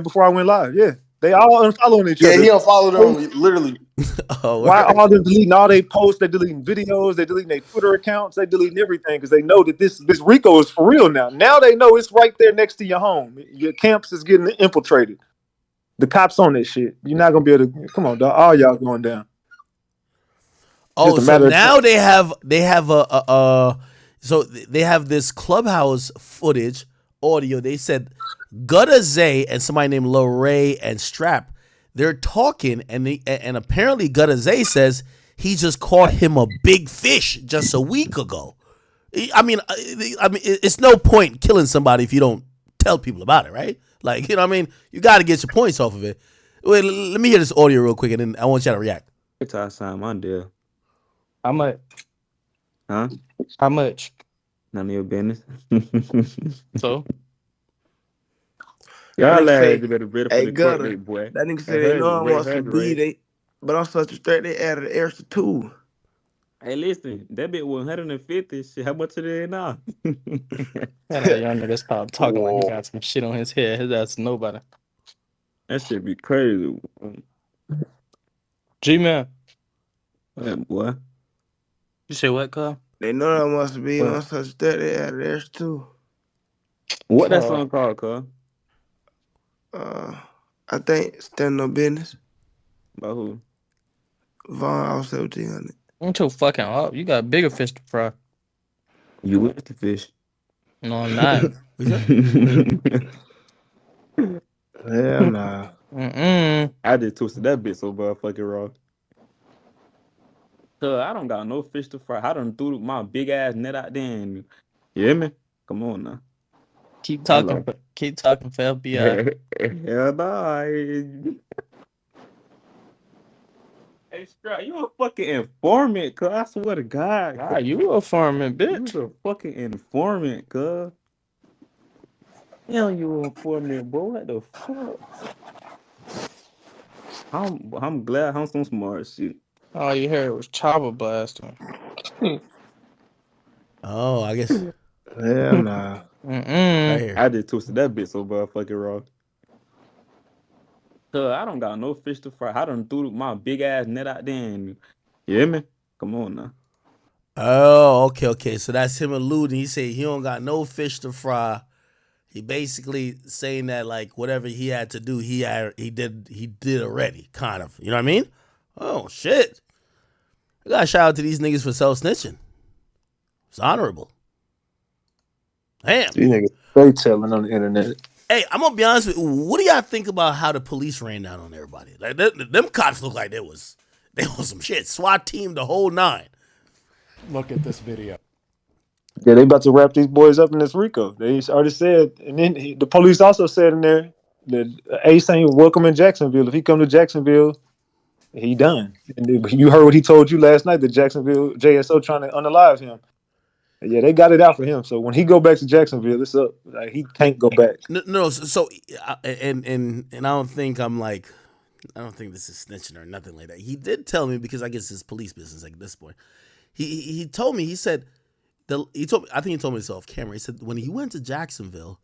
before I went live. Yeah, they all unfollowing each Yeah, other. he unfollowed them literally. Why all them deleting all they posts? They deleting videos. They deleting their Twitter accounts. They deleting everything because they know that this RICO is for real now. Now they know it's right there next to your home. Your camps is getting infiltrated. The cops on this shit. You're not gonna be able to. Come on, dog. All y'all going down. Oh, Just a so matter of now time. they have so they have this Clubhouse footage audio. They said Gutta Zay and somebody named Lorray and Strap, they're talking, and apparently Gutta Zay says he just caught him a big fish just a week ago. I mean, it's no point killing somebody if you don't tell people about it, right? Like, you know what I mean? You got to get your points off of it. Wait, let me hear this audio real quick, and then I want y'all to react. It's our time on there. How much? Huh? How much? None of your business. So? Y'all say, lads, you better ready for hey, the court Gutter, date, boy. that nigga I said they heard know you. I Wait, want heard some you, beef, but I'm such a straight, they added an extra 2. Hey, listen, that bit 150. Shit, how much it is now? That young nigga stop talking like he got some shit on his head. His ass nobody. That shit be crazy. G-Man. What, boy? You say what, cuz? They know that I want some beef, What? I'm such a straight, they added an extra 2. What that song called, cuz? I think Stand No Business. About who? Vaughn, I was 1700. I'm too fucking up. You got bigger fish to fry. You with the fish. No, I'm not. Hell nah. I just twisted that bit so motherfucking wrong. Cuz I don't got no fish to fry. I done threw my big ass net out there and you hear me? Come on now. Keep talking for FBI. Hell nah. Hey, Strap, you a fucking informant, cuz. I swear to God. Nah, you a farming bitch. You a fucking informant, cuz. Hell, you a informant, bro. What the fuck? I'm glad I'm some smart shit. All you heard was chopper blasting. Oh, I guess Hell nah. right here. I just twisted that bit so motherfucking wrong. Cuz I don't got no fish to fry. I done threw my big ass net out there and you hear me? Come on now. Oh, okay. So that's him alluding. He said he don't got no fish to fry. He basically saying that like whatever he had to do, he did already, kind of. You know what I mean? Oh shit! I gotta shout out to these niggas for self-snitching. It's honorable. Damn. These niggas straight telling on the internet. Hey, I'm gonna be honest with you. What do y'all think about how the police ran down on everybody? Like them cops look like they was some shit. SWAT team, the whole 9. Look at this video. Yeah, they about to wrap these boys up in this RICO. They already said, and then the police also said in there that Ace ain't welcome in Jacksonville. If he come to Jacksonville, he done. And you heard what he told you last night, that Jacksonville JSO trying to unalive him. Yeah, they got it out for him. So when he go back to Jacksonville, it's up. Like, he can't go back. No. So and I don't think I don't think this is snitching or nothing like that. He did tell me, because I guess it's police business like at this point. He told me, he said I think he told me this off camera. He said when he went to Jacksonville,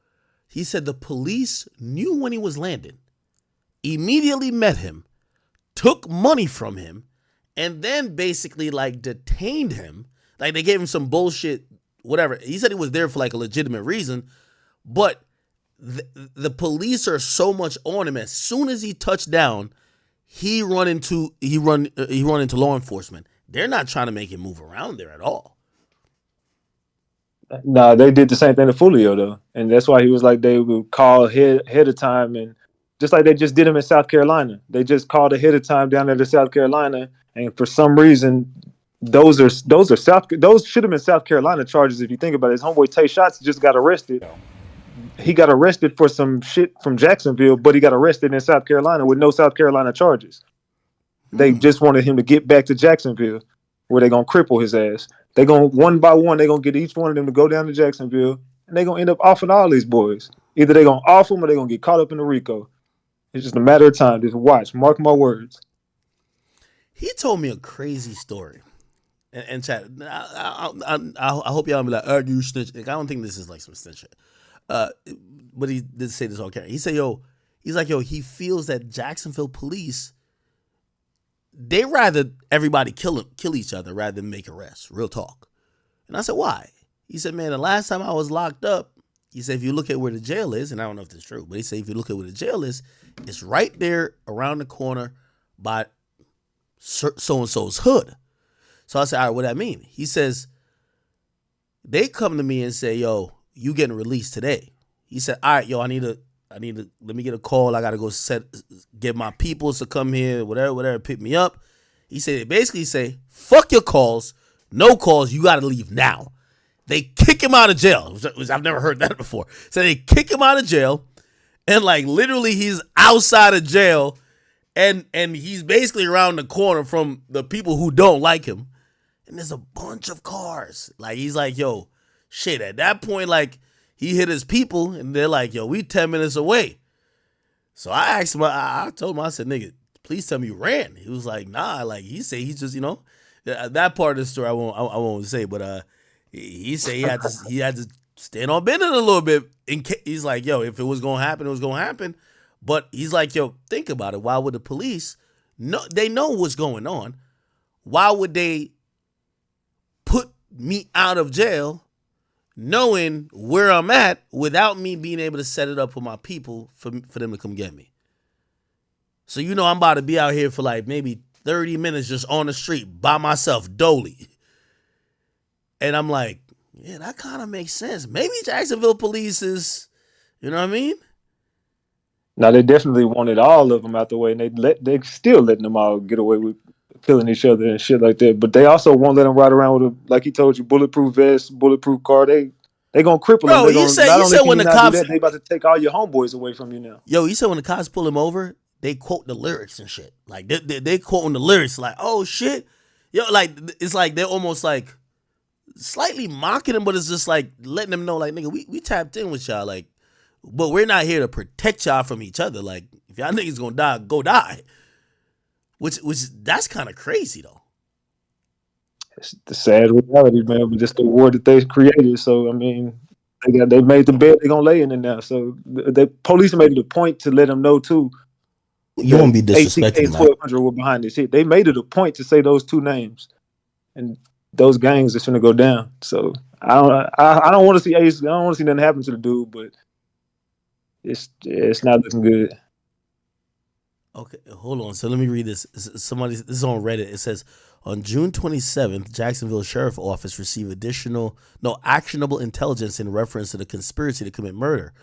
he said the police knew when he was landing, immediately met him, took money from him, and then basically like detained him. Like they gave him some bullshit, whatever. He said he was there for like a legitimate reason, but the police are so much on him. As soon as he touched down, he run into law enforcement. They're not trying to make him move around there at all. Nah, they did the same thing to Foolio though, and that's why he was like they would call ahead of time, and just like they just did him in South Carolina, they just called ahead of time down there to South Carolina, and for some reason, those should have been South Carolina charges if you think about it. His homeboy Tay Shots just got arrested. He got arrested for some shit from Jacksonville, but he got arrested in South Carolina with no South Carolina charges. They just wanted him to get back to Jacksonville, where they're gonna cripple his ass. They're gonna one by one, they're gonna get each one of them to go down to Jacksonville, and they're gonna end up offing all these boys. Either they're gonna off them or they're gonna get caught up in the RICO. It's just a matter of time. Just watch, mark my words. He told me a crazy story. And chat, I hope y'all be like, you snitch. Like, I don't think this is like some snitch shit. But he did say this on camera. He said, He's like, yo, he feels that Jacksonville police, they rather everybody kill each other rather than make arrests. Real talk. And I said, why? He said, man, the last time I was locked up, he said, if you look at where the jail is, and I don't know if that's true, but he said, if you look at where the jail is, it's right there around the corner by so-and-so's hood. So I said, all right, what that mean? He says, they come to me and say, yo, you getting released today. He said, all right, yo, I need to, let me get a call. I got to go get my peoples to come here, whatever, pick me up. He said, they basically say, fuck your calls, no calls, you got to leave now. They kick him out of jail, which I've never heard that before. So they kick him out of jail, and like literally he's outside of jail, and he's basically around the corner from the people who don't like him. And there's a bunch of cars. Like, he's like, yo, shit, at that point, like, he hit his people, and they're like, yo, we 10 minutes away. So I asked him, I told him, I said, nigga, please tell me you ran. He was like, nah, like, he said he's just, that part of the story I won't say, but he said he had to stand on bending a little bit. He's like, yo, if it was going to happen, it was going to happen. But he's like, yo, think about it. Why would the police, they know what's going on. Why would they put me out of jail knowing where I'm at without me being able to set it up for my people for them to come get me? So I'm about to be out here for like maybe 30 minutes just on the street by myself, dolly. And I'm like, yeah, that kind of makes sense. Maybe Jacksonville police is, you know what I mean? Now they definitely wanted all of them out the way, and they still letting them all get away with killing each other and shit like that. But they also won't let them ride around with like he told you, bulletproof vest, bulletproof car. They gonna cripple them. Bro, They gonna not only can when you the not cops, do that, they about to take all your homeboys away from you now. Yo, he said when the cops pull him over, they quote the lyrics and shit. Like they quoting the lyrics, like, oh shit, yo, like it's like they're almost like slightly mocking him, but it's just like letting them know, like, nigga, we tapped in with y'all, like, but we're not here to protect y'all from each other. Like, if y'all niggas gonna die, go die. Which that's kind of crazy though. It's the sad reality, man. But just the war that they created. So I mean, they made the bed they're gonna lay in it now. So the police made it a point to let them know too. You won't be disrespecting ATK that. 1200 were behind this shit. They made it a point to say those two names, and those gangs are gonna go down. So I don't want to see Ace. I don't want to see nothing happen to the dude, but it's not looking good. Okay, hold on. So let me read this. This is on Reddit. It says, on June 27th, Jacksonville Sheriff Office received actionable intelligence in reference to the conspiracy to commit murder.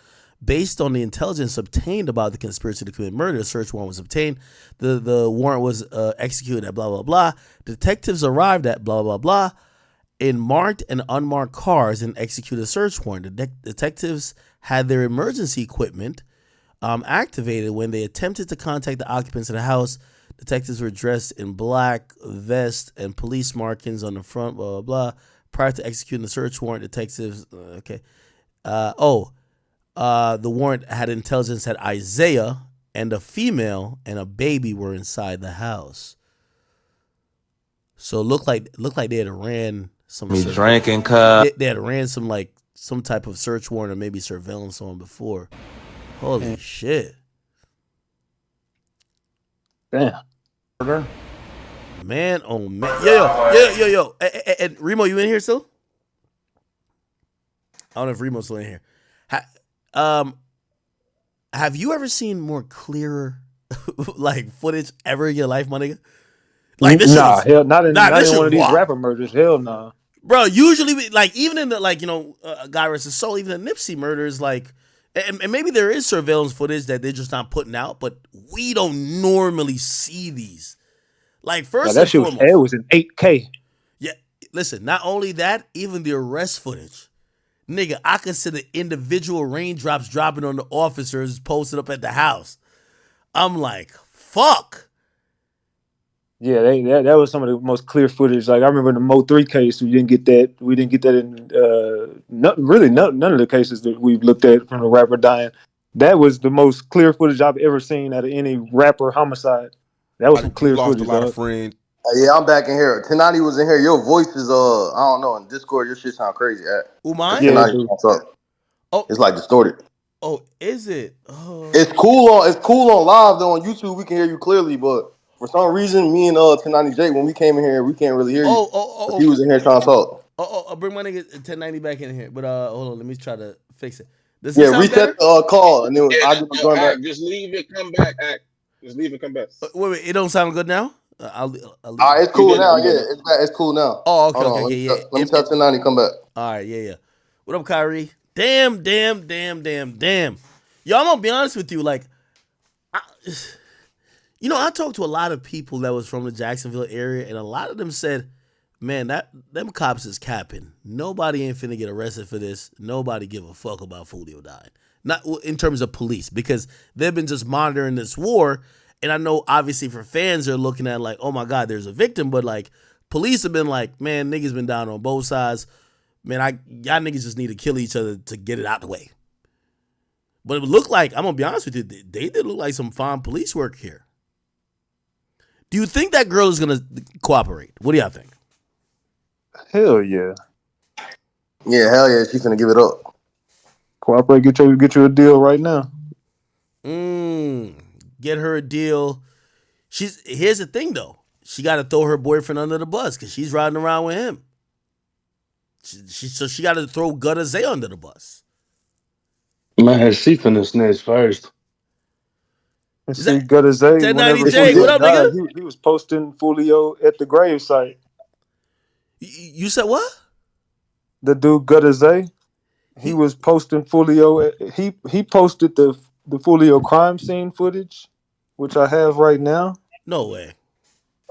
Based on the intelligence obtained about the conspiracy to commit murder, a search warrant was obtained. The warrant was executed at blah, blah, blah. Detectives arrived at blah, blah, blah in marked and unmarked cars and executed a search warrant. The detectives had their emergency equipment activated when they attempted to contact the occupants of the house. Detectives were dressed in black vest and police markings on the front, blah, blah, blah. Prior to executing the search warrant, detectives, the warrant had intelligence that Isaiah and a female and a baby were inside the house. So it looked like they had ran some. Drinking cup. They had ran some type of search warrant or maybe surveillance on before. Holy shit. Damn. Man, oh man. Yo. And Remo, you in here still? I don't know if Remo's still in here. Have you ever seen more clearer like footage ever in your life, my nigga? Like this hell, not in one of these wild. rapper murders. Hell no. Nah. Bro, usually like even in the Guy vs. Soul, even the Nipsey murders, like and maybe there is surveillance footage that they're just not putting out, but we don't normally see these. Like first that shit was in 8K. Yeah, listen, not only that, even the arrest footage. Nigga, I could see the individual raindrops dropping on the officers posted up at the house. I'm like, fuck. Yeah, that was some of the most clear footage. Like I remember in the Mo 3 case, we didn't get that. We didn't get that in none of the cases that we've looked at from the rapper dying. That was the most clear footage I've ever seen out of any rapper homicide. That was some clear lost footage. A lot of friends. Yeah, I'm back in here. Tenati was in here. Your voice is I don't know, in Discord your shit sound crazy. Who, mine? Yeah, Tenati, what's up? Oh, it's like distorted. Oh, is it? Oh, It's cool on live though on YouTube. We can hear you clearly, but for some reason, me and 1090 Jake, when we came in here, we can't really hear you. oh, oh, Cause oh, he was in here trying to talk. bring my nigga 1090 back in here. But hold on, let me try to fix it. Does it Yeah, sound reset better? the call and then Yeah, I'll get the yo, joint back. Act, just leave it, come back, Act. Just leave and come back. Wait, it don't sound good now. I'll All leave. right, it's You cool good now, now. you good Yeah, now. it's back. It's cool now. Oh, okay, Hold okay, on, okay, yeah. let me tell 1090 come back. All right, yeah. What up, Kyrie? Damn. Yo, I'm gonna be honest with you. Like, I, I talked to a lot of people that was from the Jacksonville area, and a lot of them said, "Man, them cops is capping. Nobody ain't finna get arrested for this. Nobody give a fuck about Foolio dying. Not in terms of police, because they've been just monitoring this war. And I know, obviously, for fans, they're looking at like, oh my god, there's a victim, but like, police have been like, man, niggas been down on both sides. Man, y'all niggas just need to kill each other to get it out the way." But it looked like, I'm gonna be honest with you, they did look like some fine police work here. Do you think that girl is gonna cooperate? What do y'all think? Hell yeah. Yeah, hell yeah, she's gonna give it up. Cooperate, get you a deal right now. Get her a deal. Here's the thing though. She got to throw her boyfriend under the bus because she's riding around with him. So she got to throw Gutter Zay under the bus. Man, she finna snitch first. And Is see, that Gutter Zay, 1090 whenever J? What Foolio up, nigga? died, he was posting Foolio at the gravesite. You said what? The dude Gutter Zay, he was posting Foolio. He posted the Foolio crime scene footage, which I have right now, No way.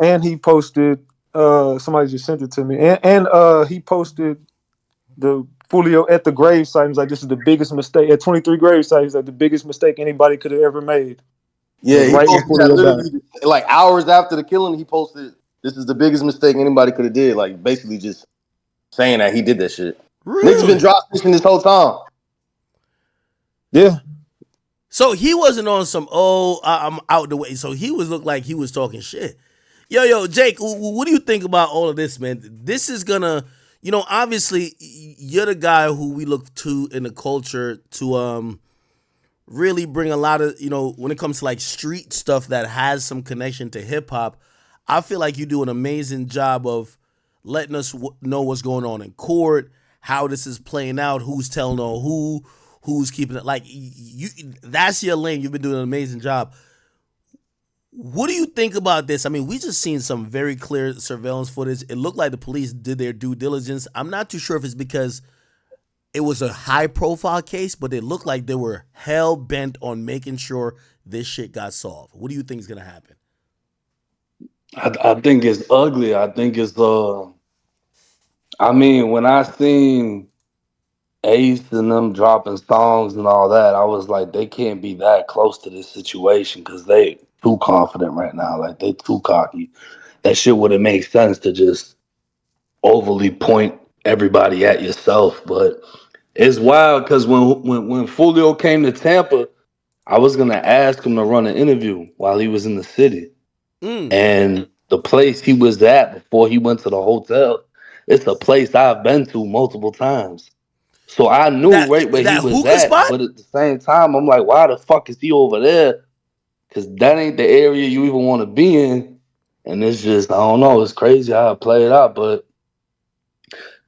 and he posted. Somebody just sent it to me, and he posted the Foolio at the gravesite. He was like, "This is the biggest mistake at 23 gravesites. He's like the biggest mistake anybody could have ever made." It Yeah, was he right when posted that Foolio died. literally like hours after the killing. He posted, "This is the biggest mistake anybody could have did." Like basically just saying that he did that shit. Niggas been Really? drop snitching this whole time. Yeah, So he wasn't on some, I'm out the way. So he looked like he was talking shit. Yo, Jake, what do you think about all of this, man? This is gonna, obviously you're the guy who we look to in the culture to really bring a lot of, when it comes to like street stuff that has some connection to hip hop. I feel like you do an amazing job of letting us know what's going on in court, how this is playing out, who's telling on who's keeping it. Like you, that's your lane. You've been doing an amazing job. What do you think about this? I mean, we just seen some very clear surveillance footage. It looked like the police did their due diligence. I'm not too sure if it's because it was a high profile case, but it looked like they were hell bent on making sure this shit got solved. What do you think is gonna happen? I think it's ugly. I think it's I mean, when I seen Ace and them dropping songs and all that, I was like, they can't be that close to this situation because they too confident right now. Like they too cocky. That shit would have made sense to just overly point everybody at yourself. But it's wild because when Fulio came to Tampa, I was gonna ask him to run an interview while he was in the city. Mm. And the place he was at before he went to the hotel, it's a place I've been to multiple times. So I knew That right where he that was hookah at, spot? but at the same time, I'm like, why the fuck is he over there? Because that ain't the area you even want to be in. And it's just, I don't know, it's crazy how it played out, but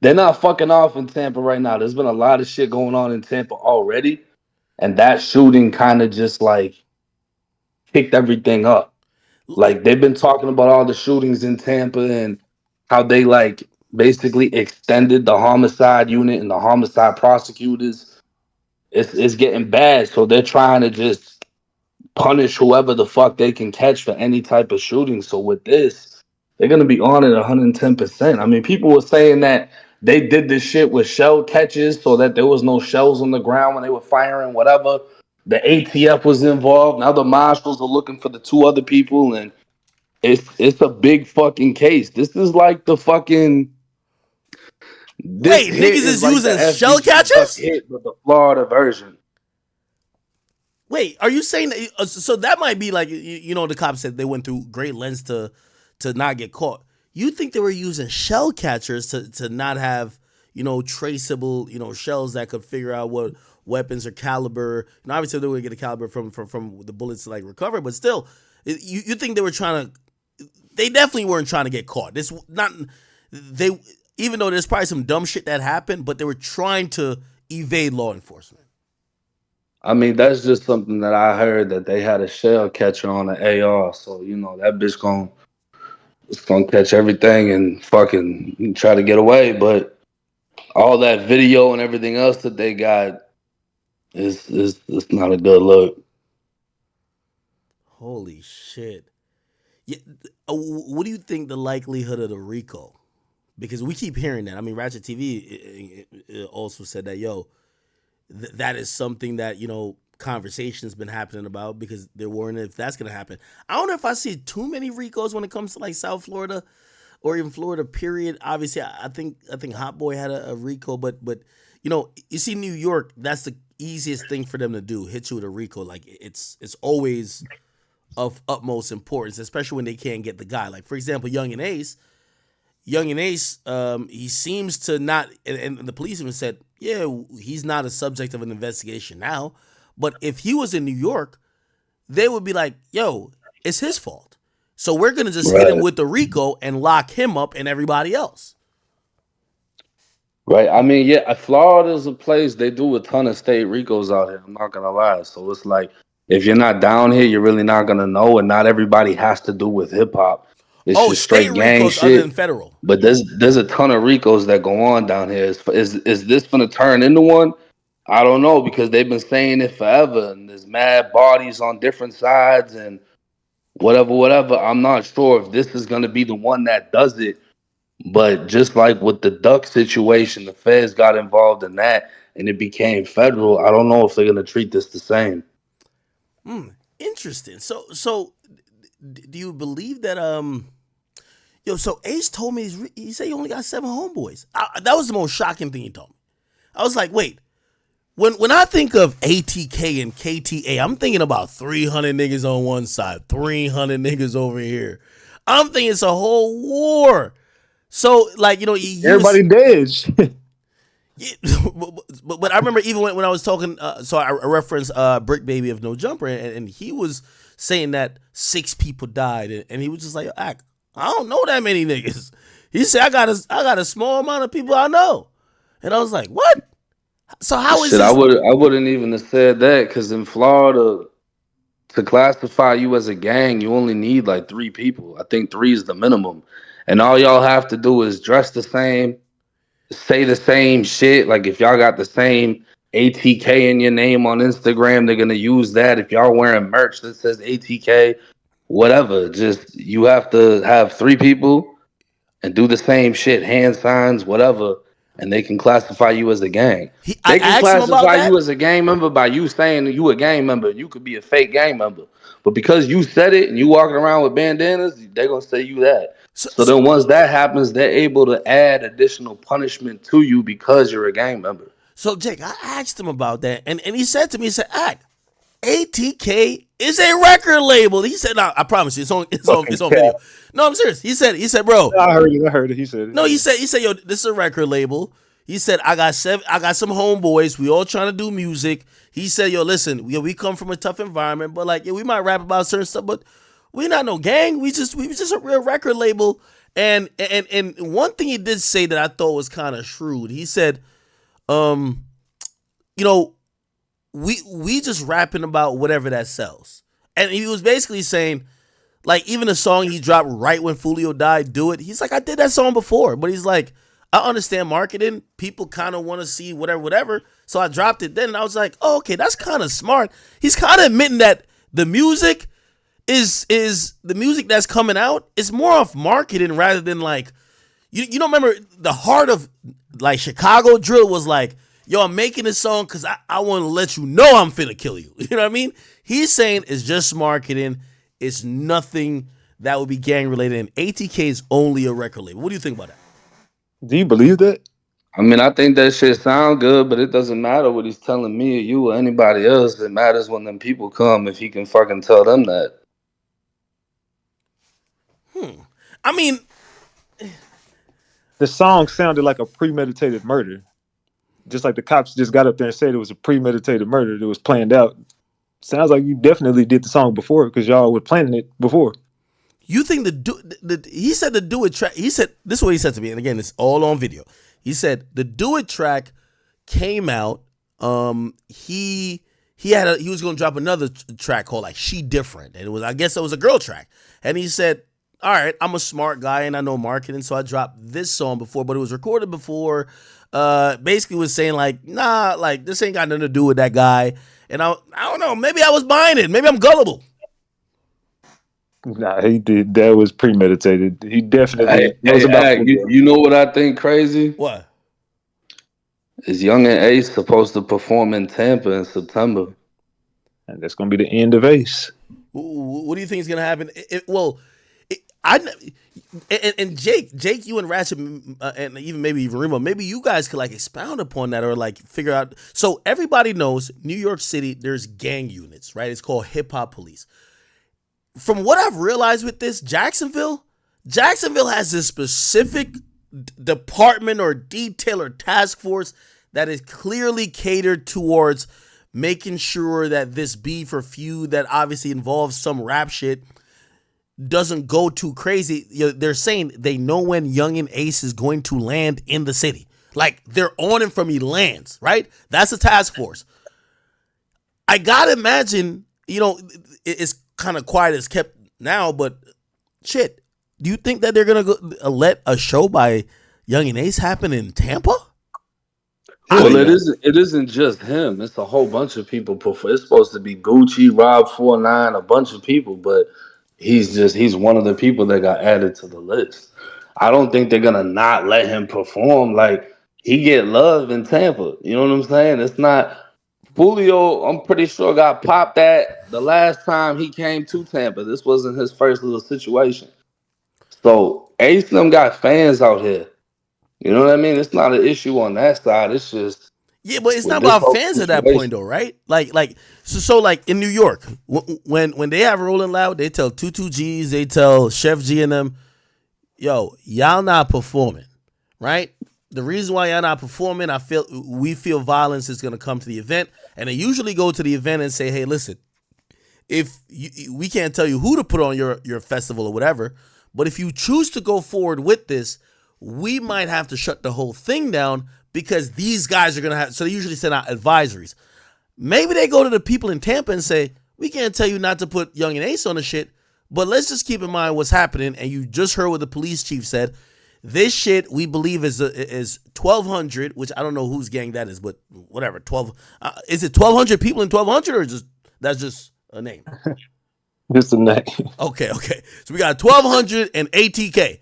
they're not fucking off in Tampa right now. There's been a lot of shit going on in Tampa already, and that shooting kind of just like kicked everything up. Like they've been talking about all the shootings in Tampa and how they like basically extended the homicide unit and the homicide prosecutors. It's getting bad, so they're trying to just punish whoever the fuck they can catch for any type of shooting. So with this, they're gonna be on it 110%. I mean, people were saying that they did this shit with shell catches so that there was no shells on the ground when they were firing, whatever. The ATF was involved. Now the marshals are looking for the two other people, and it's a big fucking case. This is like the fucking this Wait, hit niggas is is like the using shell FBC Duck catchers? hit, but the Florida version. Wait, are you saying that? So that might be like the cops said they went through great lengths to not get caught. You think they were using shell catchers to not have traceable shells that could figure out weapons or caliber. And obviously they were going to get a caliber from the bullets like recover, but still, you think they were trying to? They definitely weren't trying to get caught. This not they. Even though there's probably some dumb shit that happened, but they were trying to evade law enforcement. I mean, that's just something that I heard that they had a shell catcher on the AR, so that bitch gonna catch everything and fucking try to get away. But all that video and everything else that they got is not a good look. Holy shit! Yeah, what do you think the likelihood of the RICO? Because we keep hearing that. I mean, Ratchet TV also said that that is something that conversation's been happening about because they're worrying if that's gonna happen. I don't know if I see too many RICOs when it comes to like South Florida or even Florida. Period. Obviously, I think Hot Boy had a RICO, but you see New York. That's the easiest thing for them to do. Hit you with a RICO. Like it's always of utmost importance, especially when they can't get the guy. Like for example, Young and Ace, he seems to not, and the police even said, yeah, he's not a subject of an investigation now. But if he was in New York, they would be like, yo, it's his fault. So we're going to just hit him with the RICO and lock him up and everybody else. Right. I mean, yeah, Florida's a place they do a ton of state RICOs out here. I'm not going to lie. So it's like, if you're not down here, you're really not going to know. And not everybody has to do with hip hop. It's just State straight gang RICOs other shit. than federal. But there's a ton of RICOs that go on down here. Is this going to turn into one? I don't know, because they've been saying it forever, and there's mad bodies on different sides and whatever. I'm not sure if this is going to be the one that does it, but just like with the duck situation, the feds got involved in that and it became federal. I don't know if they're going to treat this the same. Interesting. So do you believe that so Ace told me he said he only got 7 homeboys. That was the most shocking thing he told me. I was like, wait. When I think of ATK and KTA, I'm thinking about 300 niggas on one side, 300 niggas over here. I'm thinking it's a whole war. So like Everybody dead. but I remember even when I was talking, so I referenced Brick Baby of No Jumper, and he was saying that 6 people died, and he was just like, I don't know that many niggas. He said I got a small amount of people I know, and I was like, what? So how is Shit, this? I wouldn't even have said that, because in Florida, to classify you as a gang, you only need like 3 people. I think 3 is the minimum, and all y'all have to do is dress the same, say the same shit. Like if y'all got the same ATK in your name on Instagram, they're gonna use that. If y'all wearing merch that says ATK, whatever, just you have to have 3 people and do the same shit, hand signs, whatever, and they can classify you as a gang. I They can asked him about classify you that. as a gang member by you saying you a gang member. You could be a fake gang member, but because you said it and you walking around with bandanas, they're gonna say you that. So then once that happens, they're able to add additional punishment to you because you're a gang member. So Jake, I asked him about that, and he said to me, he said, ATK is a record label. He said, no, I promise you, it's on video. No, I'm serious. He said, bro. I heard it. He said it. No, he said, yo, this is a record label. He said, I got some homeboys. We all trying to do music. He said, yo, listen, we come from a tough environment, but like, yeah, we might rap about certain stuff, but we not no gang. We just a real record label. And one thing he did say that I thought was kind of shrewd. He said, we just rapping about whatever that sells. And he was basically saying, like, even the song he dropped right when Foolio died, Do It. He's like, I did that song before, but he's like, I understand marketing. People kind of want to see whatever. So I dropped it then, and I was like, oh, okay, that's kind of smart. He's kind of admitting that the music is the music that's coming out is more off marketing rather than like, you don't remember the heart of like Chicago drill was like, yo, I'm making this song because I want to let you know I'm finna kill you. You know what I mean? He's saying it's just marketing. It's nothing that would be gang related. And ATK is only a record label. What do you think about that? Do you believe that? I mean, I think that shit sound good, but it doesn't matter what he's telling me or you or anybody else. It matters when them people come, if he can fucking tell them that. I mean, The song sounded like a premeditated murder. just like the cops just got up there and said it was a premeditated murder that was planned out. Sounds like you definitely did the song before because y'all were planning it before. You think he said the Do It track, he said, this is what he said to me, and again, it's all on video. He said the Do It track came out, he was going to drop another track called like She Different, and I guess it was a girl track, and he said, all right, I'm a smart guy and I know marketing, so I dropped this song before, but it was recorded before, basically was saying like, nah, like this ain't got nothing to do with that guy, and I don't know, maybe I was buying it, maybe I'm gullible. Nah, he did. That was premeditated. He definitely knows Hey, about you, Foolio. you know what I think crazy? What? Is Young and Ace supposed to perform in Tampa in September? And that's gonna be the end of Ace. What do you think is gonna happen? And Jake, you and Ratchet, and even Remo, maybe you guys could like expound upon that or like figure out. So everybody knows New York City, there's gang units, right? It's called hip hop police. From what I've realized with this, Jacksonville has this specific department or detail or task force that is clearly catered towards making sure that this beef or feud that obviously involves some rap shit doesn't go too crazy. They're saying they know when Young and Ace is going to land in the city. Like, they're on him from he lands, right? That's a task force. I gotta imagine, it's kind of quiet as kept now, but shit, do you think that they're gonna let a show by Young and Ace happen in Tampa? Well, it isn't just him. It's a whole bunch of people. It's supposed to be Gucci, Rob 49, a bunch of people, but he's one of the people that got added to the list. I don't think they're gonna not let him perform. Like, he get love in Tampa. You know what I'm saying? It's not Foolio, I'm pretty sure, got popped at the last time he came to Tampa. This wasn't his first little situation. So Ace them got fans out here. You know what I mean? It's not an issue on that side. It's just Yeah, but it's with not this about whole fans at that point situation. though, right? So like in New York, when they have Rolling Loud, they tell 22Gs, they tell Chef G and them, yo, y'all not performing, right? The reason why y'all not performing, we feel violence is gonna come to the event, and they usually go to the event and say, hey, listen, we can't tell you who to put on your festival or whatever, but if you choose to go forward with this, we might have to shut the whole thing down because these guys are gonna have. So they usually send out advisories. Maybe they go to the people in Tampa and say, we can't tell you not to put Young and Ace on the shit, but let's just keep in mind what's happening. And you just heard what the police chief said. This shit we believe is 1,200, which I don't know whose gang that is, but whatever. 12. Is it 1,200 people in 1,200 or that's just a name? Just a name. Okay. So we got 1,200 and ATK.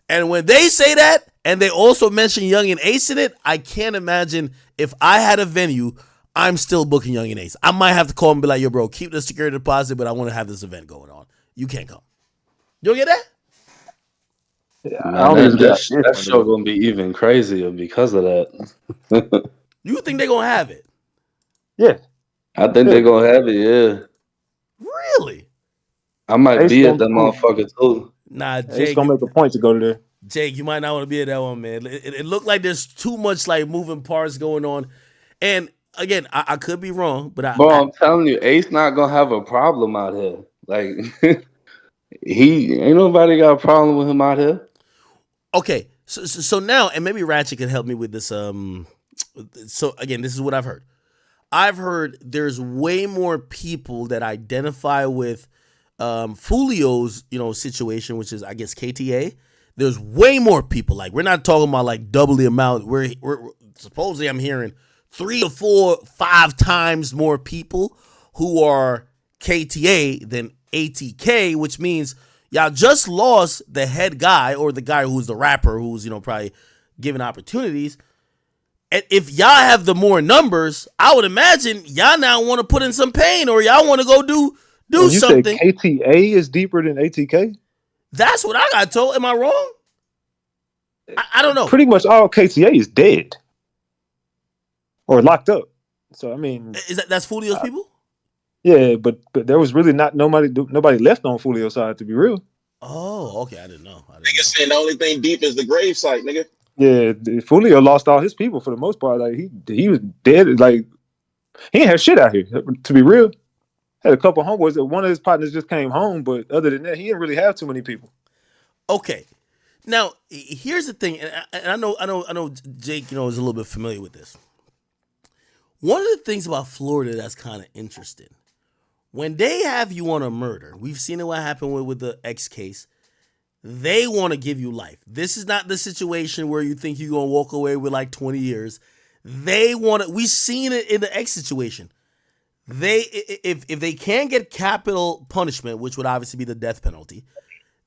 And when they say that, and they also mention Young and Ace in it, I can't imagine if I had a venue, I'm still booking Young and Ace. I might have to call and be like, yo, bro, keep the security deposit, but I want to have this event going on. You can't come. You don't get that? Yeah, I Man, don't even that show gonna be even crazier because of that. You think they're going to have it? Yeah. I think they're gonna have it, yeah. Really? I might Ace be at gonna that motherfucker too. Nah, Ace Jake, gonna make a point to go there. you might not want to be at that one, man. It looked like there's too much like moving parts going on. And again, I could be wrong, but Bro, I'm telling you, Ace not gonna have a problem out here. Like he ain't nobody got a problem with him out here. okay. So now, and maybe Ratchet can help me with this. So again, this is what I've heard. I've heard there's way more people that identify with Foolio's, situation, which is I guess KTA. There's way more people. Like, we're not talking about like double the amount. We're supposedly I'm hearing 3 to 4, 5 times more people who are KTA than ATK, which means y'all just lost the head guy or the guy who's the rapper who's probably given opportunities. And if y'all have the more numbers, I would imagine y'all now want to put in some pain or y'all want to go do When you something. say KTA is deeper than ATK? That's what I got told. Am I wrong? I don't know. Pretty much all KTA is dead or locked up. So I mean, That's Foolio's people? yeah, but there was really not nobody left on Foolio's side, to be real. Oh, okay. I didn't know. Nigga saying the only thing deep is the grave site, nigga. Yeah, Foolio lost all his people for the most part. Like he was dead. Like he ain't had shit out here. To be real, had a couple homeboys. That one of his partners just came home, but other than that, he didn't really have too many people. Okay, now here's the thing, and I know, Jake, is a little bit familiar with this. One of the things about Florida that's kind of interesting, when they have you on a murder, we've seen it what happened with the X case. They want to give you life. This is not the situation where you think you're gonna walk away with like 20 years. They want to. We've seen it in the X situation. If they can't get capital punishment, which would obviously be the death penalty,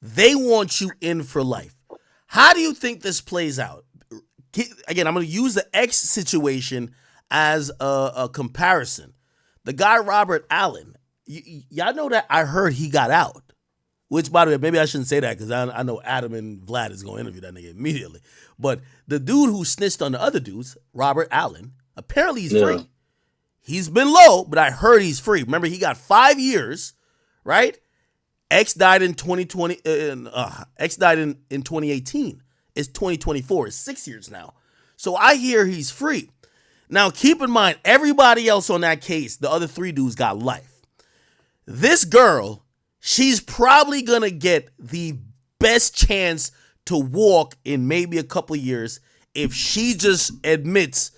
they want you in for life. How do you think this plays out? Again, I'm going to use the X situation as a comparison. The guy Robert Allen, y'all know that I heard he got out. Which, by the way, maybe I shouldn't say that because I know Adam and Vlad is going to interview that nigga immediately. But the dude who snitched on the other dudes, Robert Allen, apparently he's free. He's been low, but I heard he's free. Remember, he got 5 years, right? X died in 2020. X died in 2018. It's 2024. It's 6 years now. So I hear he's free. Now, keep in mind, everybody else on that case, the other 3 dudes got life. This girl, she's probably going to get the best chance to walk in maybe a couple years if she just admits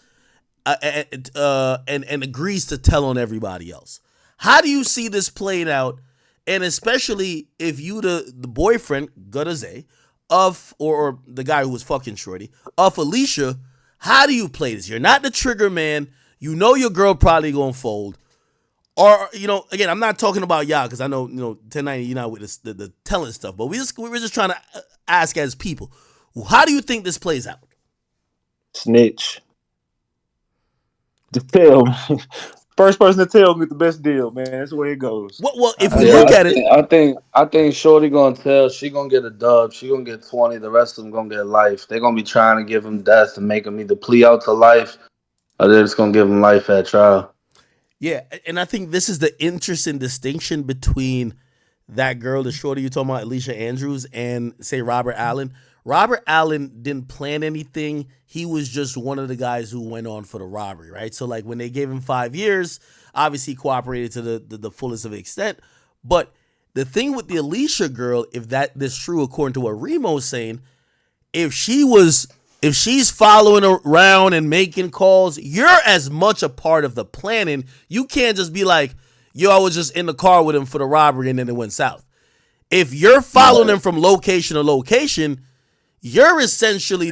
and agrees to tell on everybody else. How do you see this playing out? And especially if you the boyfriend, Gudaze, of or the guy who was fucking Shorty, of Alicia, how do you play this? You're not the trigger man. You know your girl probably gonna fold. Or, again, I'm not talking about y'all because I know, 1090, you're not with the telling stuff, but we're just trying to ask as people. How do you think this plays out? Snitch. To tell me. First person to tell me the best deal, man. That's the way it goes. Well, if we look at it, I think Shorty gonna tell. She gonna get a dub. She gonna get 20. The rest of them gonna get life. They're gonna be trying to give him death and make him either plea out to life, or they're just gonna give him life at trial. Yeah, and I think this is the interesting distinction between that girl, the Shorty you're talking about, Alicia Andrews, and say Robert Allen. Robert Allen didn't plan anything. He was just one of the guys who went on for the robbery, right? So like when they gave him 5 years, obviously he cooperated to the fullest of extent. But the thing with the Alicia girl, if this is true according to what Remo's saying, if she's following around and making calls, you're as much a part of the planning. You can't just be like, yo, I was just in the car with him for the robbery and then it went south. If you're following him from location to location, you're essentially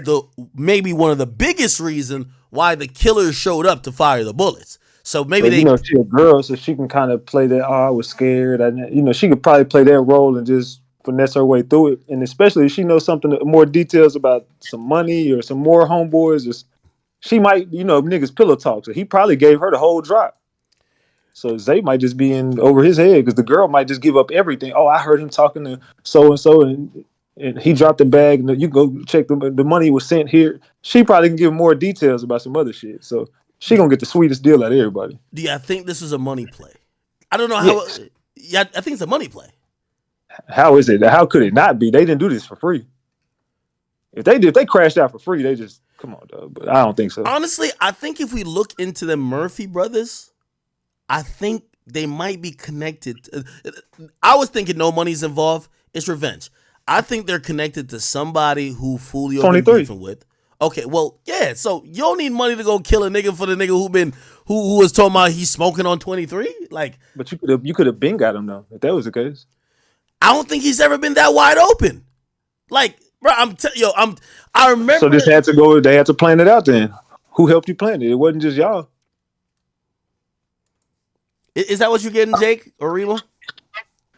maybe one of the biggest reason why the killers showed up to fire the bullets. So maybe she's a girl, so she can kind of play that. Oh, I was scared. She could probably play that role and just finesse her way through it. And especially if she knows something more details about some money or some more homeboys, she might, niggas pillow talk. So he probably gave her the whole drop. So Zay might just be in over his head because the girl might just give up everything. Oh, I heard him talking to so and so, and he dropped the bag. And you go check the money was sent here. She probably can give more details about some other shit. So she gonna get the sweetest deal out of everybody. Do I think this is a money play? I don't know how. Yeah, I think it's a money play. How is it? How could it not be? They didn't do this for free. If they crashed out for free, they just come on, dog. But I don't think so. Honestly, I think if we look into the Murphy brothers, I think they might be connected. I was thinking no money's involved. It's revenge. I think they're connected to somebody who Foolio been beefing with. Okay, well, yeah. So you don't need money to go kill a nigga for the nigga who was talking about he's smoking on 23. Like, but you could have been got him though if that was the case. I don't think he's ever been that wide open. Like, bro, I remember. So this had to go. They had to plan it out then. Who helped you plan it? It wasn't just y'all. Is that what you're getting, Jake or Remo?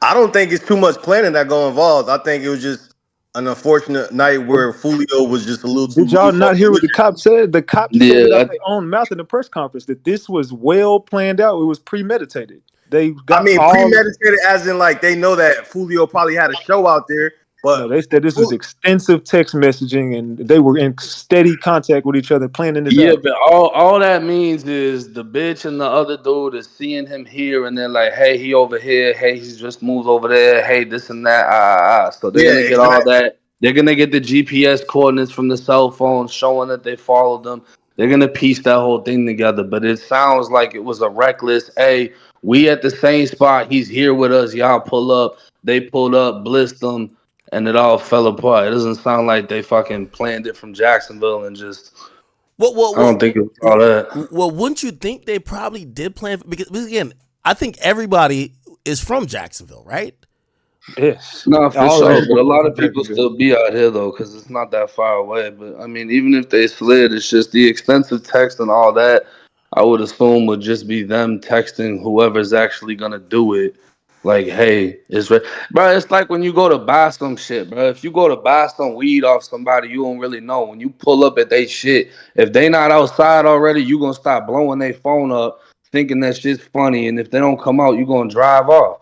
I don't think it's too much planning that go involved. I think it was just an unfortunate night where Foolio was just a little too. Did y'all not hear what the cop said? The cop said it out their own mouth in the press conference that this was well planned out. It was premeditated. Premeditated as in like they know that Foolio probably had a show out there. But no, they said this was extensive text messaging and they were in steady contact with each other planning this out. Yeah, but all that means is the bitch and the other dude is seeing him here and they're like, hey, he over here. Hey, he just moved over there. Hey, this and that. So they're going to get all that They're gonna get the GPS coordinates from the cell phone showing that they followed them. They're gonna piece that whole thing together. But it sounds like it was a reckless. Hey, we at the same spot. He's here with us. Y'all pull up. They pulled up, blissed them, and it all fell apart. It doesn't sound like they fucking planned it from Jacksonville and just. I don't think it was all that. Well, wouldn't you think they probably did plan? Because again, I think everybody is from Jacksonville, right? Yes. No, for All the sure. But people a lot from of people Jacksonville. still be out here though, because it's not that far away. But I mean, even if they slid, it's just the extensive text and all that. I would assume would just be them texting whoever's actually gonna do it. Like, hey, it's bro. It's like when you go to buy some shit, bro. If you go to buy some weed off somebody, you don't really know. When you pull up at they shit, if they not outside already, you gonna start blowing their phone up, thinking that shit's funny. And if they don't come out, you gonna drive off.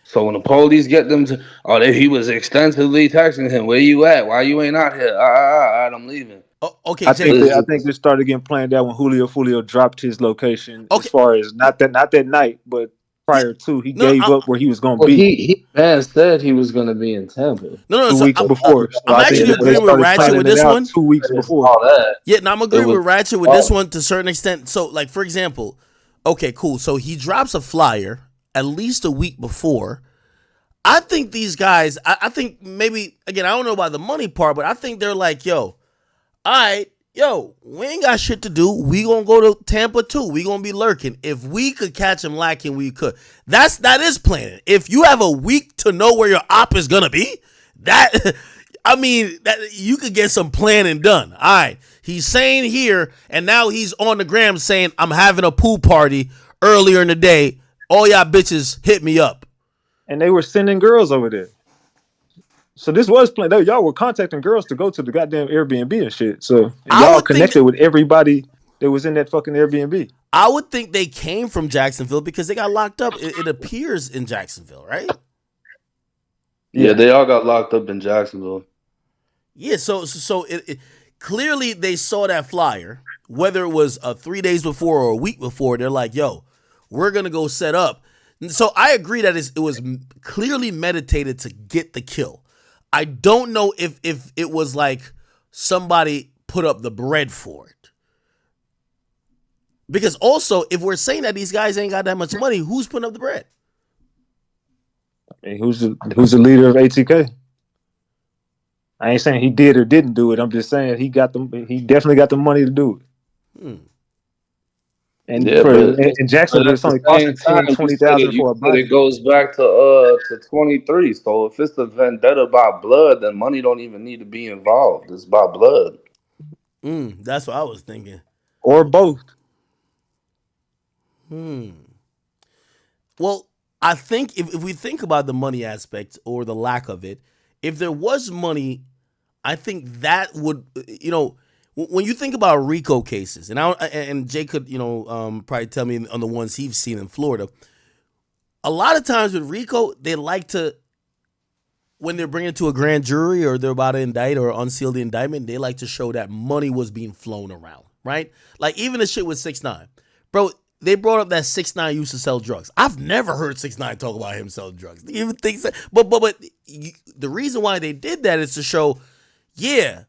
So when the police get them to, he was extensively texting him, where you at? Why you ain't out here? I'm leaving. Oh, okay, I think Jay. that I think this started getting planned out when Julio Foolio dropped his location. As Okay, far as not that night, but yeah, prior to, he no, gave up where he was going to Well, be he man said he was gonna be in Tampa. no. 2 weeks So before. So I'm I think actually that's where they agreeing with started Ratchet planning with it this out one. 2 weeks before. All that. Yeah, no, I'm It agreeing was with Ratchet with this one to a certain extent. So, like for example, okay, cool. So he drops a flyer at least a week before. I think these guys. I think maybe again. I don't know about the money part, but I think they're like, yo, all right, yo, we ain't got shit to do. We gonna go to Tampa too. We gonna be lurking. If we could catch him lacking, we could. That is planning. If you have a week to know where your op is gonna be, that I mean, that you could get some planning done. All right, he's saying here, and now he's on the gram saying, "I'm having a pool party earlier in the day. All y'all bitches hit me up." And they were sending girls over there. So this was planned. Y'all were contacting girls to go to the goddamn Airbnb and shit. So and I y'all would think. connected with everybody that was in that fucking Airbnb. I would think they came from Jacksonville because they got locked up. It appears in Jacksonville, right? Yeah, Yeah. they all got locked up in Jacksonville. Yeah. So it clearly they saw that flyer, whether it was 3 days before or a week before. They're like, "Yo, we're gonna go set up." So I agree that it was clearly meditated to get the kill. I don't know if it was like somebody put up the bread for it. Because also, if we're saying that these guys ain't got that much money, who's putting up the bread? I mean, who's the leader of ATK? I ain't saying he did or didn't do it. I'm just saying he definitely got the money to do it. Hmm. And Yeah, in but Jacksonville, at it's the only same costing time, 10, 20,000 you for a said it body. goes back to 23. So if it's a vendetta by blood, then money don't even need to be involved. It's by blood. That's what I was thinking. Or both. Well, I think if we think about the money aspect or the lack of it, if there was money, I think that would, when you think about RICO cases, and Jay could, probably tell me on the ones he's seen in Florida. A lot of times with RICO, they like to, when they're bringing it to a grand jury or they're about to indict or unseal the indictment, they like to show that money was being flown around, right? Like even the shit with 6ix9ine, bro. They brought up that 6ix9ine used to sell drugs. I've never heard 6ix9ine talk about him selling drugs. Do you even think so? But the reason why they did that is to show, yeah,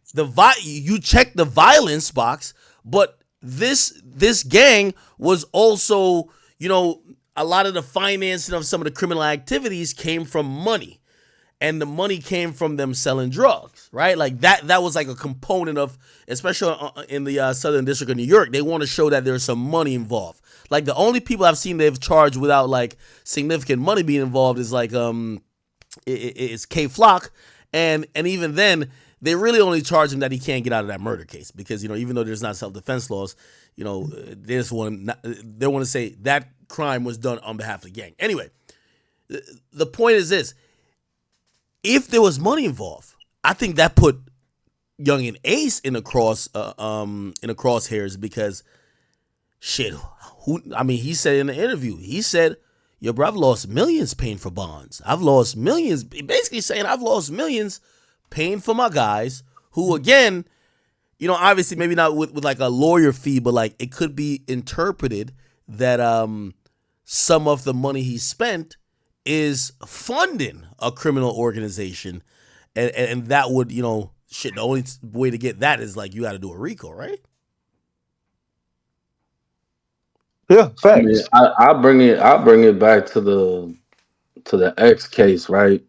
you check the violence box, but this gang was also, a lot of the financing of some of the criminal activities came from money. And the money came from them selling drugs, right? Like that was like a component of, especially in the Southern District of New York, they want to show that there's some money involved. Like the only people I've seen they've charged without like significant money being involved is like is K Flock, and even then they really only charge him that he can't get out of that murder case because even though there's not self-defense laws, they want to say that crime was done on behalf of the gang. Anyway, the point is this. If there was money involved, I think that put Young and Ace in the crosshairs because shit. He said in the interview, he said, "Yo, bro, I've lost millions paying for bonds. I've lost millions." Basically saying, "I've lost millions paying for my guys who, again, obviously maybe not with like a lawyer fee, but like it could be interpreted that some of the money he spent is funding a criminal organization and that would, you know, shit. The only way to get that is like you got to do a RICO, right? Yeah, I mean, facts. I bring it back to the X case, right?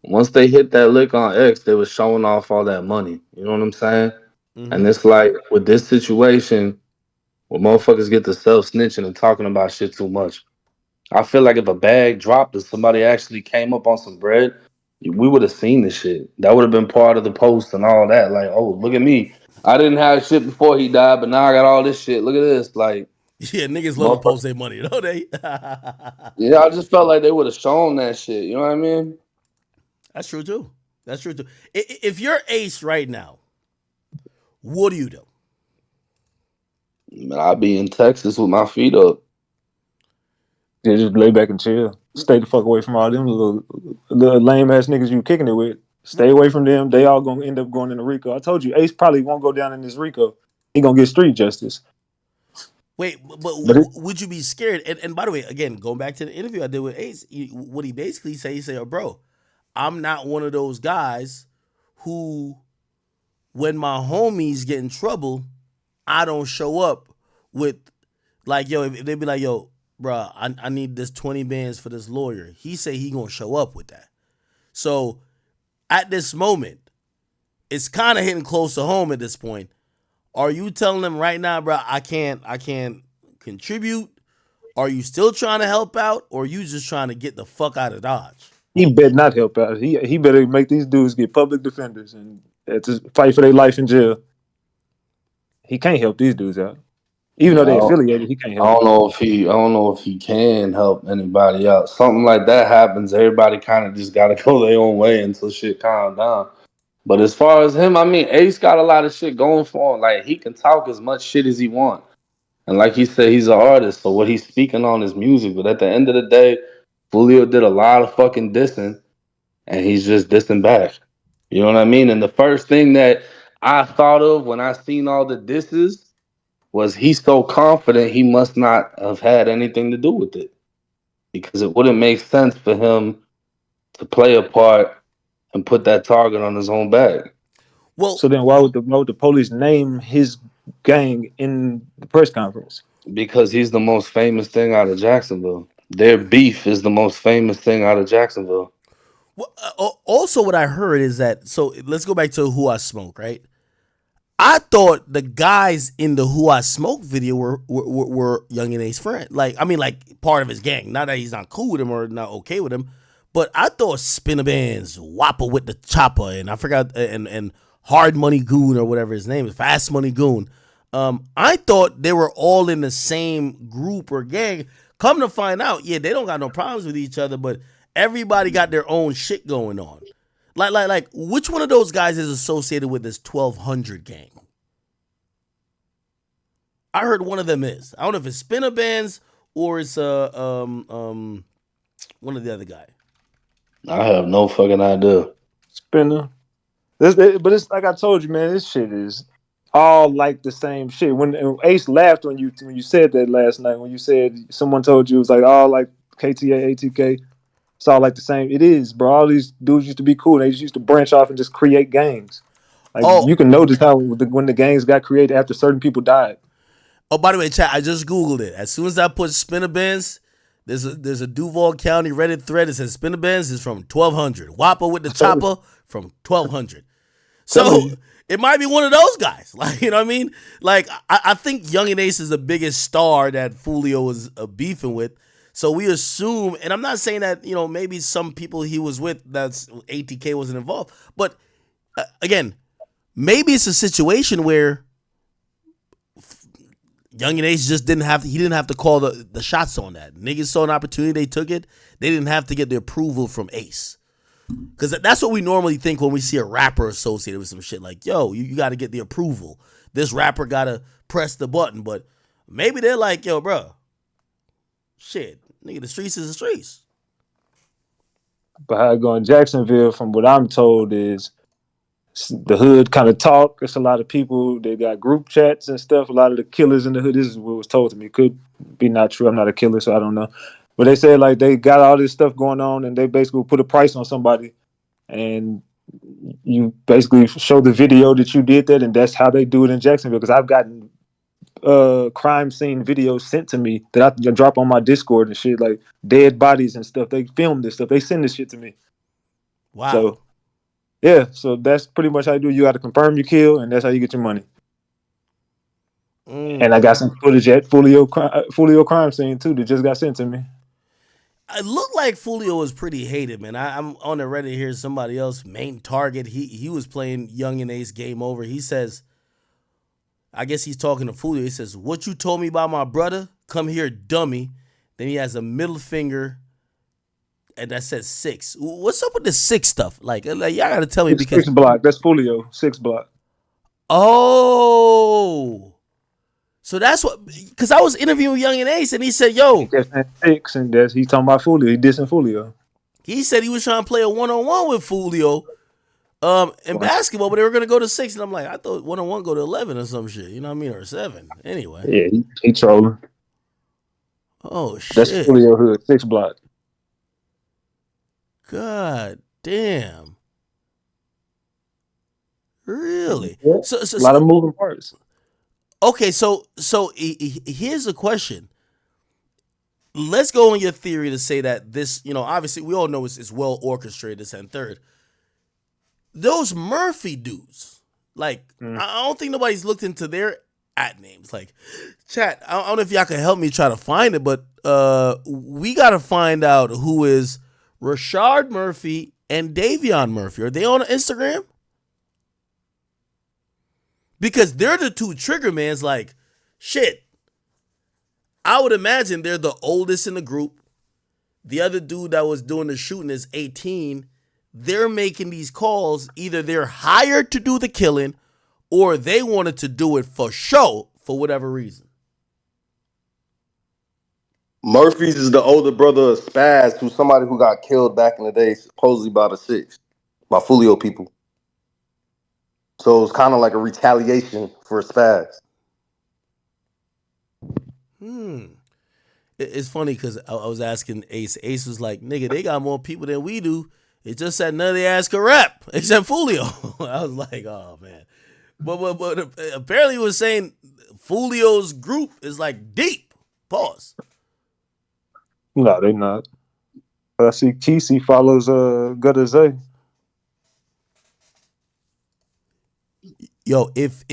Once they hit that lick on X, they was showing off all that money. You know what I'm saying? Mm-hmm. And it's like with this situation, where motherfuckers get to self snitching and talking about shit too much. I feel like if a bag dropped and somebody actually came up on some bread, we would have seen the shit. That would have been part of the post and all that. Like, oh, look at me. I didn't have shit before he died, but now I got all this shit. Look at this. Like, Yeah, niggas love to motherfucker. post their money, don't they? Yeah, I just felt like they would have shown that shit. You know what I mean? That's true too. That's true too. If you're Ace right now, what do you do? Man, I'd be in Texas with my feet up. Yeah, just lay back and chill. Stay the fuck away from all them little lame ass niggas you kicking it with. Stay away from them. They all gonna end up going into RICO. I told you, Ace probably won't go down in this RICO. He gonna get street justice. Wait, but But would you be scared? And by the way, again, going back to the interview I did with Ace, what he basically said, he said, "Oh, bro, I'm not one of those guys who, when my homies get in trouble, I don't show up with like, yo, if they be like, yo, bro, I need this 20 bands for this lawyer. He say he gonna show up with that. So at this moment, it's kind of hitting close to home at this point. Are you telling them right now, bro, I can't contribute? Are you still trying to help out, or are you just trying to get the fuck out of Dodge? he better not help out. He better make these dudes get public defenders and just fight for their life in jail. He can't help these dudes out. Even though Yeah, they affiliated, he can't I help don't them. know if he. I don't know if he can help anybody out. Something like that happens. Everybody kind of just got to go their own way until shit calm down. But as far as him, I mean, Ace got a lot of shit going for him. Like he can talk as much shit as he want, and like he said, he's an artist. So what he's speaking on is music. But at the end of the day, Foolio did a lot of fucking dissing, and he's just dissing back. You know what I mean? And the first thing that I thought of when I seen all the disses was he's so confident he must not have had anything to do with it because it wouldn't make sense for him to play a part and put that target on his own back. Well, So then, why would the police name his gang in the press conference? Because he's the most famous thing out of Jacksonville. Their beef is the most famous thing out of Jacksonville. also what I heard is that, so let's go back to Who I Smoke, right? I thought the guys in the Who I Smoke video were Young and Ace friend. Like, I mean, like part of his gang. Not that he's not cool with him or not okay with him, but I thought Spinner Bands, Whopper with the Chopper, and I forgot, and Hard Money Goon or whatever his name is, Fast Money Goon. I thought they were all in the same group or gang. Come to find out, yeah, they don't got no problems with each other, but everybody got their own shit going on. Like, which one of those guys is associated with this 1200 gang? I heard one of them is. I don't know if it's Spinner Bands or it's one of the other guy. I have no fucking idea. Spinner. But it's like I told you, man. This shit is all like the same shit. When Ace laughed when you said that last night, when you said someone told you it was like all like KTA, ATK, it's all like the same. It is, bro. All these dudes used to be cool. They just used to branch off and just create gangs. Like Oh, you can notice how when the gangs got created after certain people died. oh, by the way, chat, I just Googled it. As soon as I put Spinner Bands, there's a Duval County Reddit thread that says Spinner Bands is from 1200. Whopper with the Chopper from 1200. Telling So you. it might be one of those guys. Like, you know what I mean? Like, I think Young and Ace is the biggest star that Foolio was beefing with. So we assume, and I'm not saying that, you know, maybe some people he was with, that's ATK wasn't involved. But again, maybe it's a situation where Young and Ace just didn't have to call the shots on that. Niggas saw an opportunity, they took it. They didn't have to get the approval from Ace. Because that's what we normally think when we see a rapper associated with some shit. Like, yo, you got to get the approval. This rapper got to press the button. But maybe they're like, yo, bro, shit, nigga, the streets is the streets. But how it go in Jacksonville, from what I'm told, is the hood kind of talk. It's a lot of people. They got group chats and stuff. A lot of the killers in the hood. This is what was told to me. Could be not true. I'm not a killer, so I don't know. But they said like they got all this stuff going on, and they basically put a price on somebody, and you basically show the video that you did that, and that's how they do it in Jacksonville. Because I've gotten crime scene videos sent to me that I drop on my Discord and shit, like dead bodies and stuff. They film this stuff. They send this shit to me. Wow. So yeah, so that's pretty much how you do. You got to confirm your kill, and that's how you get your money. And I got some footage at Foolio crime scene too that just got sent to me. It looked like Foolio was pretty hated, man. I'm on the Reddit here. Somebody else, main target. He was playing Young and Ace Game Over. He says, I guess he's talking to Foolio. He says, "What you told me about my brother? Come here, dummy." Then he has a middle finger, and that says 6. What's up with the 6 stuff? Like y'all gotta tell me because 6 block. That's Foolio. 6 block. Oh. So that's what, because I was interviewing Young and Ace, and he said, "Yo, that's 6, and that's he's talking about Foolio. He dissing Foolio. He said he was trying to play a 1-on-1 with Foolio, in basketball, but they were gonna go to 6, and I'm like, I thought 1-on-1 go to 11 or some shit, you know what I mean, or 7. Anyway, Yeah, he trolling. Oh shit, that's Foolio hood. 6 block. God damn, really? Yeah. So A lot of moving parts. Okay, so here's a question. Let's go on your theory to say that this, obviously we all know it's well orchestrated, this and third. Those Murphy dudes, like, I don't think nobody's looked into their at names. Like, chat, I don't know if y'all can help me try to find it, but we got to find out who is Rashard Murphy and Davion Murphy. Are they on Instagram? Because they're the two trigger mans. Like, shit, I would imagine they're the oldest in the group. The other dude that was doing the shooting is 18. They're making these calls. Either they're hired to do the killing or they wanted to do it for show for whatever reason. Murphy's is the older brother of Spaz, who's somebody who got killed back in the day, supposedly by the 6, by Foolio people. So it's kind of like a retaliation for Spaz. It's funny because I was asking Ace. Ace was like, nigga, they got more people than we do. It's just that none of they ask a rep except Foolio. I was like, oh, man. But apparently he was saying Foolio's group is like deep. Pause. No, they not. I see Kesey follows Gutter Zay. Yo, if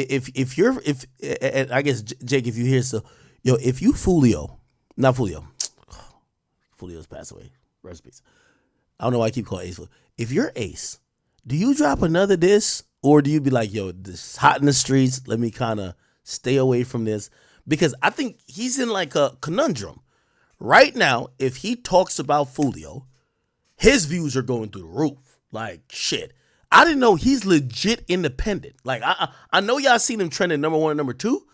I guess Jake, if you hear so, yo, if you Foolio's passed away. Rest in peace. I don't know why I keep calling Ace. If you're Ace, do you drop another diss, or do you be like, yo, this is hot in the streets, let me kind of stay away from this? Because I think he's in like a conundrum right now. If he talks about Foolio, his views are going through the roof. Like, shit, I didn't know he's legit independent. Like, I know y'all seen him trending number 1 and number 2,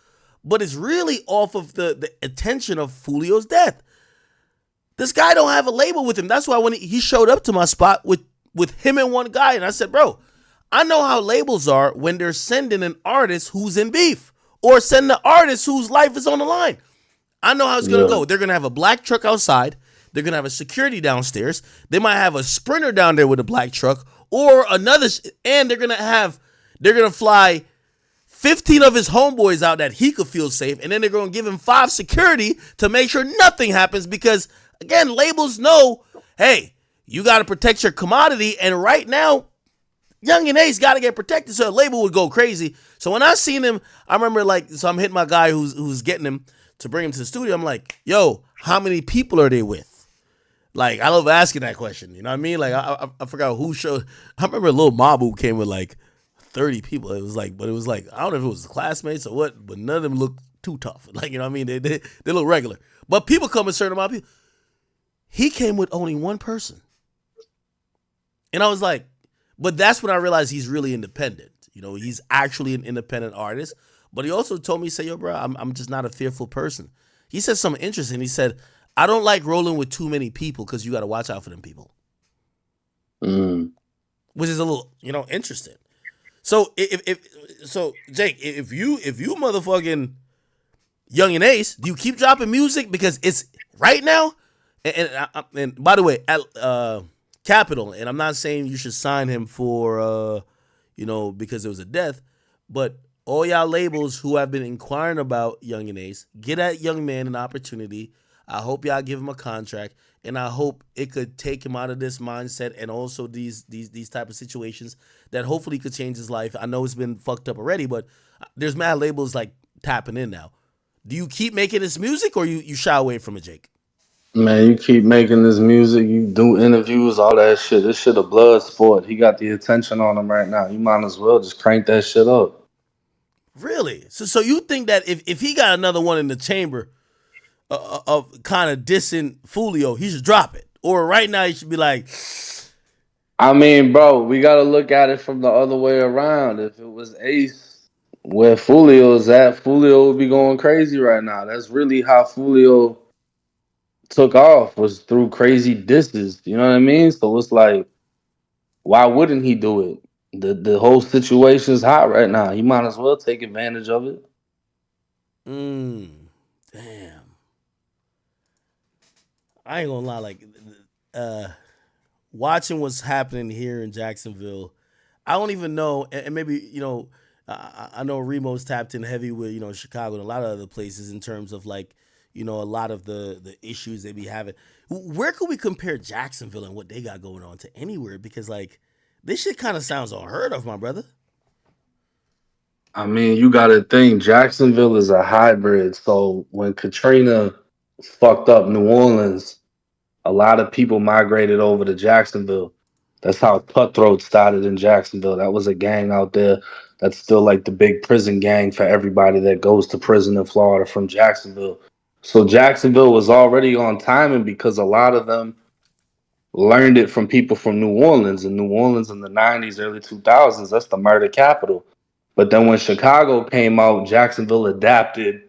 but it's really off of the attention of Foolio's death. This guy don't have a label with him. That's why when he showed up to my spot with him and one guy, and I said, bro, I know how labels are when they're sending an artist who's in beef or sending an artist whose life is on the line. I know how it's going to go. They're going to have a black truck outside. They're going to have a security downstairs. They might have a sprinter down there with a black truck or another, and they're going to fly 15 of his homeboys out that he could feel safe, and then they're going to give him 5 security to make sure nothing happens because, again, labels know, hey, you got to protect your commodity, and right now, Young and Ace got to get protected, so a label would go crazy. So when I seen him, I remember, like, so I'm hitting my guy who's getting him to bring him to the studio. I'm like, yo, how many people are they with? Like, I love asking that question. You know what I mean? Like, I forgot who showed. I remember Lil Mabu came with, like, 30 people. It was like, I don't know if it was classmates or what, but none of them looked too tough. Like, you know what I mean? They look regular. But people come a certain amount of people. He came with only one person. And I was like, but that's when I realized he's really independent. You know, he's actually an independent artist. But he also told me, say, yo, bro, I'm just not a fearful person. He said something interesting. He said, I don't like rolling with too many people because you got to watch out for them people. Which is a little, interesting. So so Jake, if you motherfucking Young and Ace, do you keep dropping music because it's right now? And by the way, capital. And I'm not saying you should sign him for, because it was a death, but all y'all labels who have been inquiring about Young and Ace, get that young man an opportunity. I hope y'all give him a contract, and I hope it could take him out of this mindset and also these type of situations that hopefully could change his life. I know it's been fucked up already, but there's mad labels like tapping in now. Do you keep making this music or you shy away from it, Jake? Man, you keep making this music, you do interviews, all that shit. This shit a blood sport. He got the attention on him right now. You might as well just crank that shit up. Really? So you think that if he got another one in the chamber of kind of dissing Foolio, he should drop it? Or right now he should be like, I mean, bro, we gotta look at it from the other way around. If it was Ace where Foolio's at, Foolio would be going crazy right now. That's really how Foolio took off, was through crazy disses. You know what I mean? So it's like, why wouldn't he do it? The whole situation's hot right now. He might as well take advantage of it. damn. I ain't gonna lie, like watching what's happening here in Jacksonville, I don't even know, and maybe I know Remo's tapped in heavy with Chicago and a lot of other places in terms of like a lot of the issues they be having. Where could we compare Jacksonville and what they got going on to anywhere? Because like this shit kind of sounds unheard of, my brother. I mean, you gotta think Jacksonville is a hybrid. So when Katrina fucked up New Orleans, a lot of people migrated over to Jacksonville. That's how Cutthroat started in Jacksonville. That was a gang out there that's still like the big prison gang for everybody that goes to prison in Florida from Jacksonville. So Jacksonville was already on timing because a lot of them learned it from people from New Orleans. And New Orleans in the 90s, early 2000s, that's the murder capital. But then when Chicago came out, Jacksonville adapted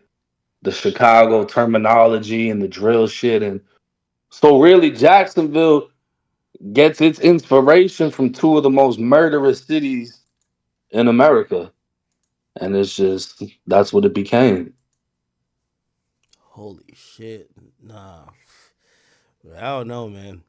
the Chicago terminology and the drill shit. And so really Jacksonville gets its inspiration from two of the most murderous cities in America. And it's just, that's what it became. Holy shit, nah, I don't know, man.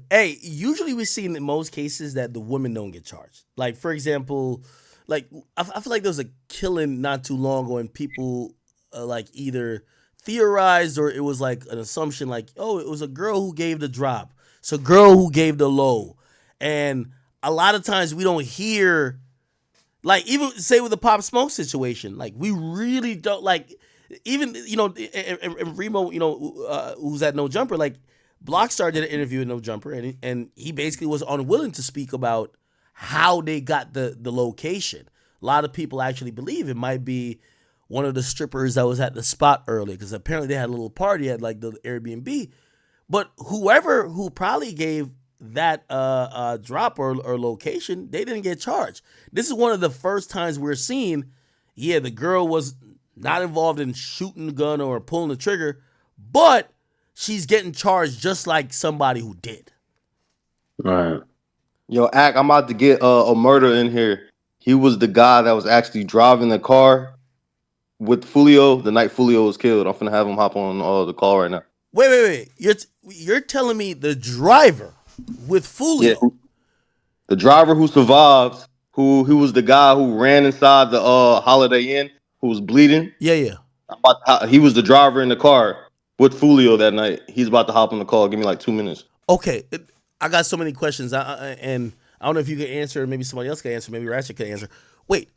Hey, usually we see in most cases that the women don't get charged. Like, for example, like I feel like there was a killing not too long ago, and people like either theorized or it was like an assumption, like, oh, it was a girl who gave the drop, it's a girl who gave the low, and a lot of times we don't hear, like, even say with the Pop Smoke situation, like we really don't like. Even and Remo, who's at No Jumper, like Blockstar did an interview with No Jumper, and he basically was unwilling to speak about how they got the location. A lot of people actually believe it might be one of the strippers that was at the spot earlier, because apparently they had a little party at like the Airbnb. But whoever who probably gave that drop or location, they didn't get charged. This is one of the first times we're seeing, yeah, the girl was not involved in shooting the gun or pulling the trigger, but she's getting charged just like somebody who did. Right. Yo, Ack, I'm about to get a murder in here. He was the guy that was actually driving the car with Foolio the night Foolio was killed. I'm finna have him hop on the call right now. Wait. You're telling me the driver with Yeah, Foolio? the driver who survived, who was the guy who ran inside the Holiday Inn, who was bleeding. Yeah. He was the driver in the car with Foolio that night. He's about to hop on the call. Give me like 2 minutes. Okay, I got so many questions, and I don't know if you can answer. Maybe somebody else can answer. Maybe Ratchet can answer. Wait,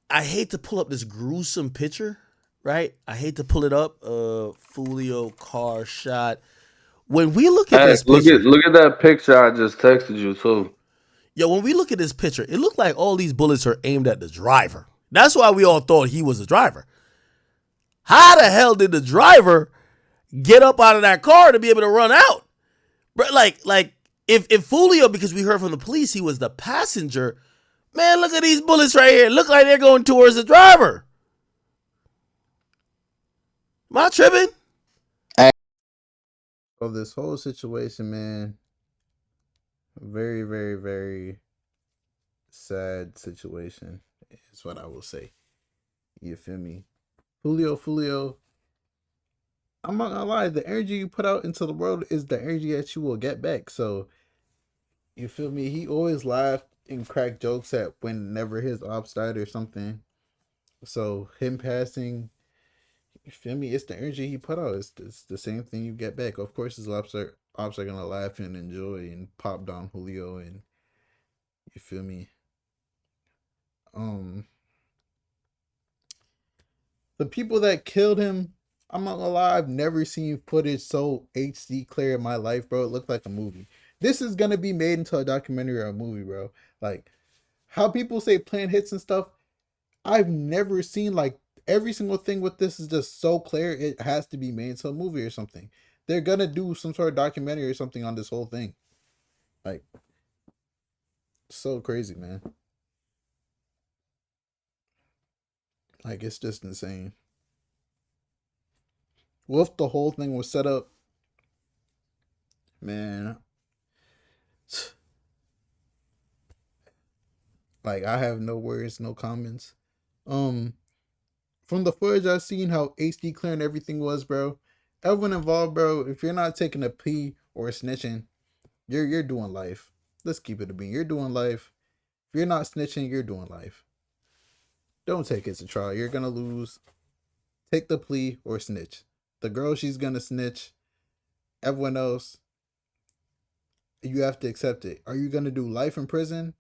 I hate to pull up this gruesome picture, right? I hate to pull it up. Foolio car shot. When we look at Hey, this picture, look at that picture I just texted you too. when we look at this picture, it looked like all these bullets are aimed at the driver. That's why we all thought he was the driver. How the hell did the driver get up out of that car to be able to run out? But like if Foolio, because we heard from the police, he was the passenger. Man, look at these bullets right here. Look like they're going towards the driver. Am I tripping? So this whole situation, man, very, very, very sad situation is what I will say. You feel me? Foolio, I'm not gonna lie, the energy you put out into the world is the energy that you will get back. So you feel me? He always laughed and cracked jokes at whenever his ops died or something. So him passing, you feel me? It's the energy he put out. It's the same thing you get back. Of course, his ops are gonna laugh and enjoy and pop down Julio, and you feel me? Um, the people that killed him, I'm not gonna lie, I've never seen footage so HD clear in my life, bro. It looked like a movie. This is gonna be made into a documentary or a movie, bro. Like how people say plan hits and stuff. I've never seen like every single thing with this is just so clear. It has to be made into a movie or something. They're gonna do some sort of documentary or something on this whole thing. Like, so crazy, man. Like, it's just insane. What if the whole thing was set up, man? Like, I have no words, no comments. From the footage I've seen, how HD clear and everything was, bro. Everyone involved, bro. If you're not taking a plea or snitching, you're doing life. Let's keep it a bean. You're doing life. If you're not snitching, you're doing life. Don't take it to trial. You're gonna lose. Take the plea or snitch. The girl, she's gonna snitch. Everyone else, you have to accept it. Are you gonna do life in prison,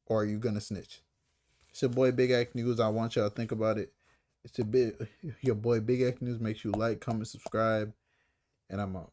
or are you gonna snitch? It's your boy Big Act News. I want y'all to think about it. It's your boy Big Act News. Make sure you like, comment, subscribe, and I'm out.